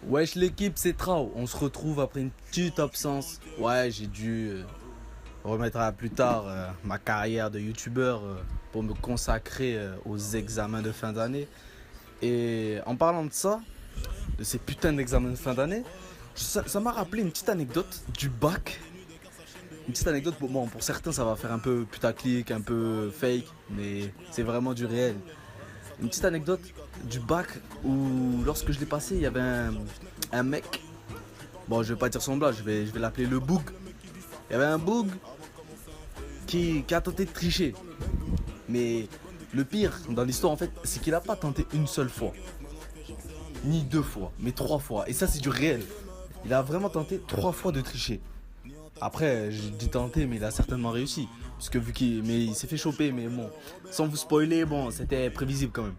Wesh l'équipe, c'est Trao. On se retrouve après une petite absence. Ouais, j'ai dû remettre à plus tard ma carrière de youtubeur pour me consacrer aux examens de fin d'année. Et en parlant de ça, de ces putains d'examens de fin d'année, ça m'a rappelé une petite anecdote du bac. Une petite anecdote, bon, pour certains ça va faire un peu putaclic, un peu fake, mais c'est vraiment du réel. Une petite anecdote du bac où lorsque je l'ai passé, il y avait un mec. Bon, je vais pas dire son blague, je vais l'appeler le Boug. Il y avait un Boug qui a tenté de tricher. Mais le pire dans l'histoire, en fait, c'est qu'il a pas tenté une seule fois. Ni deux fois, mais trois fois. Et ça, c'est du réel. Il a vraiment tenté trois fois de tricher. Après, j'ai dit tenter, mais il a certainement réussi. Parce que il s'est fait choper, mais bon, sans vous spoiler, bon, c'était prévisible quand même.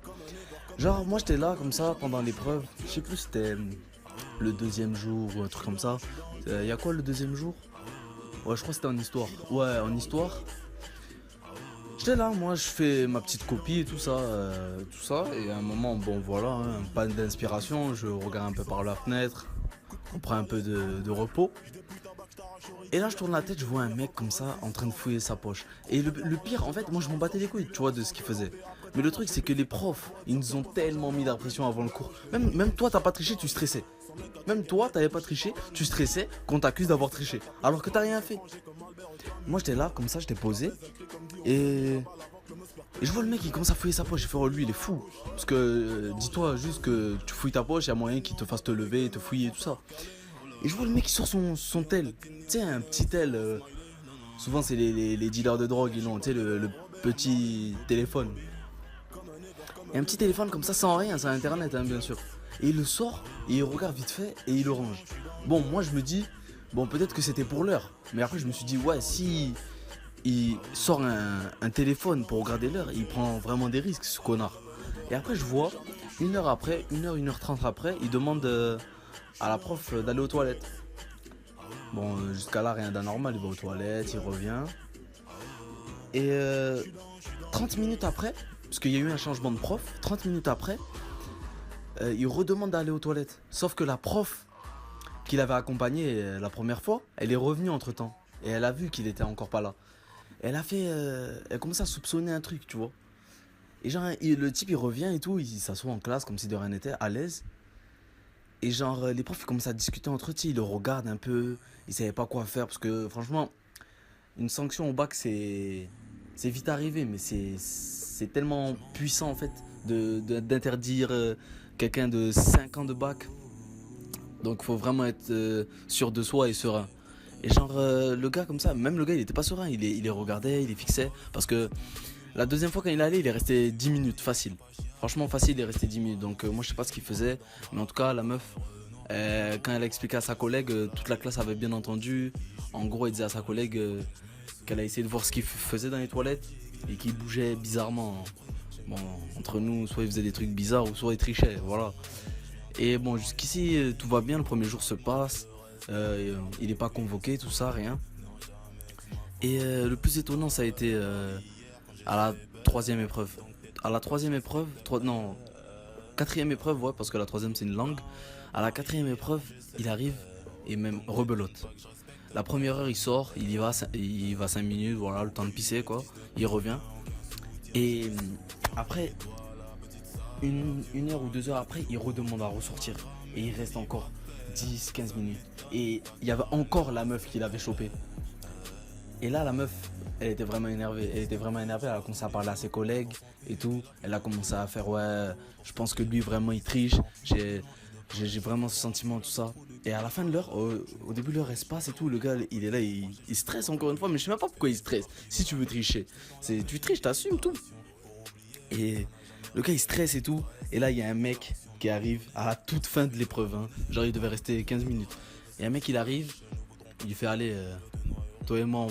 Genre, moi j'étais là comme ça pendant l'épreuve. Je sais plus, c'était le deuxième jour ou un truc comme ça. Y a quoi le deuxième jour? Ouais, je crois que c'était en histoire. Ouais, en histoire. J'étais là, moi je fais ma petite copie et tout ça, tout ça. Et à un moment, bon voilà, hein, panne d'inspiration. Je regarde un peu par la fenêtre. On prend un peu de repos. Et là, je tourne la tête, je vois un mec comme ça en train de fouiller sa poche. Et le pire, en fait, moi je m'en battais les couilles, tu vois, de ce qu'il faisait. Mais le truc, c'est que les profs, ils nous ont tellement mis la pression avant le cours. Même toi, t'as pas triché, tu stressais. Même toi, t'avais pas triché, tu stressais qu'on t'accuse d'avoir triché. Alors que t'as rien fait. Moi, j'étais là, comme ça, j'étais posé. Et je vois le mec, il commence à fouiller sa poche. Je fais, oh, lui, il est fou. Parce que dis-toi juste que tu fouilles ta poche, il y a moyen qu'il te fasse te lever, te fouiller et tout ça. Et je vois le mec qui sort son tel. Tu sais, un petit tel. Souvent, c'est les dealers de drogue, ils ont, tu sais, le petit téléphone. Et un petit téléphone comme ça, sans rien, sans internet, hein, bien sûr. Et il le sort, et il regarde vite fait, et il le range. Bon, moi, je me dis, bon, peut-être que c'était pour l'heure. Mais après, je me suis dit, ouais, si il sort un téléphone pour regarder l'heure, il prend vraiment des risques, ce connard. Et après, je vois, une heure après, une heure trente après, il demande à la prof d'aller aux toilettes. Bon, jusqu'à là, rien d'anormal. Il va aux toilettes, il revient. Et 30 minutes après, parce qu'il y a eu un changement de prof, 30 minutes après, il redemande d'aller aux toilettes. Sauf que la prof qui l'avait accompagné la première fois, elle est revenue entre temps. Et elle a vu qu'il était encore pas là. Elle a fait. Elle commence à soupçonner un truc, tu vois. Et genre, le type il revient et tout, il s'assoit en classe comme si de rien n'était, à l'aise. Et genre, les profs ils commencent à discuter entre eux, ils le regardent un peu, ils savaient pas quoi faire parce que franchement, une sanction au bac c'est vite arrivé, mais c'est tellement puissant en fait d'interdire quelqu'un de 5 ans de bac. Donc faut vraiment être sûr de soi et serein. Et genre, le gars comme ça, même le gars il était pas serein, il les regardait, il les fixait. Parce que la deuxième fois quand il allait, il est resté 10 minutes, facile. Franchement, facile, il est resté 10 minutes. Donc, moi, je sais pas ce qu'il faisait. Mais en tout cas, la meuf, quand elle a expliqué à sa collègue, toute la classe avait bien entendu. En gros, elle disait à sa collègue qu'elle a essayé de voir ce qu'il faisait dans les toilettes et qu'il bougeait bizarrement. Bon, entre nous, soit il faisait des trucs bizarres ou soit il trichait, voilà. Et bon, jusqu'ici, tout va bien. Le premier jour se passe. Il n'est pas convoqué, tout ça, rien. Et le plus étonnant, ça a été à la troisième épreuve. À la troisième épreuve, non, quatrième épreuve, ouais, parce que la troisième c'est une langue. À la quatrième épreuve, il arrive et même rebelote. La première heure, il sort, il va 5 minutes, voilà, le temps de pisser, quoi. Il revient. Et après, une heure ou 2 heures après, il redemande à ressortir. Et il reste encore 10 15 minutes. Et il y avait encore la meuf qu'il avait chopée. Et là, la meuf, elle était vraiment énervée. Elle était vraiment énervée. Elle a commencé à parler à ses collègues et tout. Elle a commencé à faire, ouais, je pense que lui, vraiment, il triche. J'ai vraiment ce sentiment, tout ça. Et à la fin de l'heure, au début, l'heure, elle se passe et tout. Le gars, il est là, il stresse encore une fois. Mais je sais même pas pourquoi il stresse. Si tu veux tricher, tu triches, t'assumes tout. Et le gars, il stresse et tout. Et là, il y a un mec qui arrive à la toute fin de l'épreuve, hein. Genre, il devait rester 15 minutes. Et un mec, il arrive, il fait, allez, toi et moi, on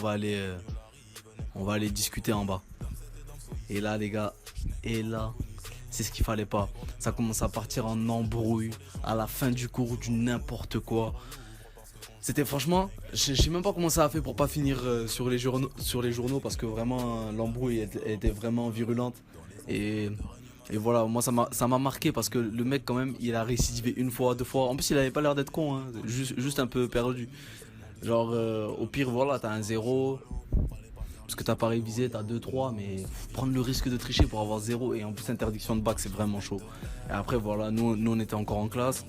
va aller discuter en bas. Et là, les gars, et là, c'est ce qu'il fallait pas. Ça commence à partir en embrouille, à la fin du cours, du n'importe quoi. C'était franchement, je sais même pas comment ça a fait pour pas finir sur les journaux parce que vraiment l'embrouille était vraiment virulente. Et Et voilà, moi ça m'a marqué parce que le mec quand même, il a récidivé une fois, deux fois. En plus, il avait pas l'air d'être con, hein, juste un peu perdu. Genre, au pire, voilà, t'as un zéro, parce que t'as pas révisé, t'as deux trois, mais prendre le risque de tricher pour avoir zéro et en plus interdiction de bac, c'est vraiment chaud. Et après, voilà, nous on était encore en classe.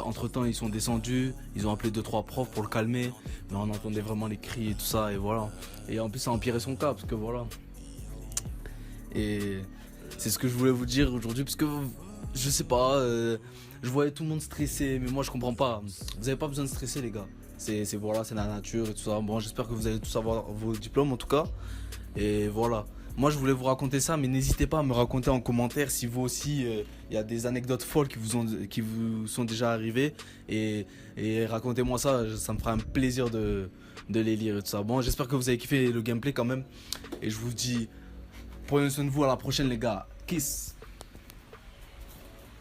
Entre temps, ils sont descendus, ils ont appelé deux trois profs pour le calmer, mais on entendait vraiment les cris et tout ça, et voilà. Et en plus, ça a empiré son cas, parce que voilà. Et c'est ce que je voulais vous dire aujourd'hui, parce que je sais pas, je voyais tout le monde stressé, mais moi je comprends pas. Vous avez pas besoin de stresser, les gars. Voilà, c'est la nature et tout ça. Bon, j'espère que vous allez tous avoir vos diplômes en tout cas. Et voilà. Moi, je voulais vous raconter ça, mais n'hésitez pas à me raconter en commentaire si vous aussi, il y a des anecdotes folles qui vous sont déjà arrivées. Et racontez-moi ça, ça me fera un plaisir de les lire et tout ça. Bon, j'espère que vous avez kiffé le gameplay quand même. Et je vous dis, prenez soin de vous, à la prochaine, les gars. Kiss!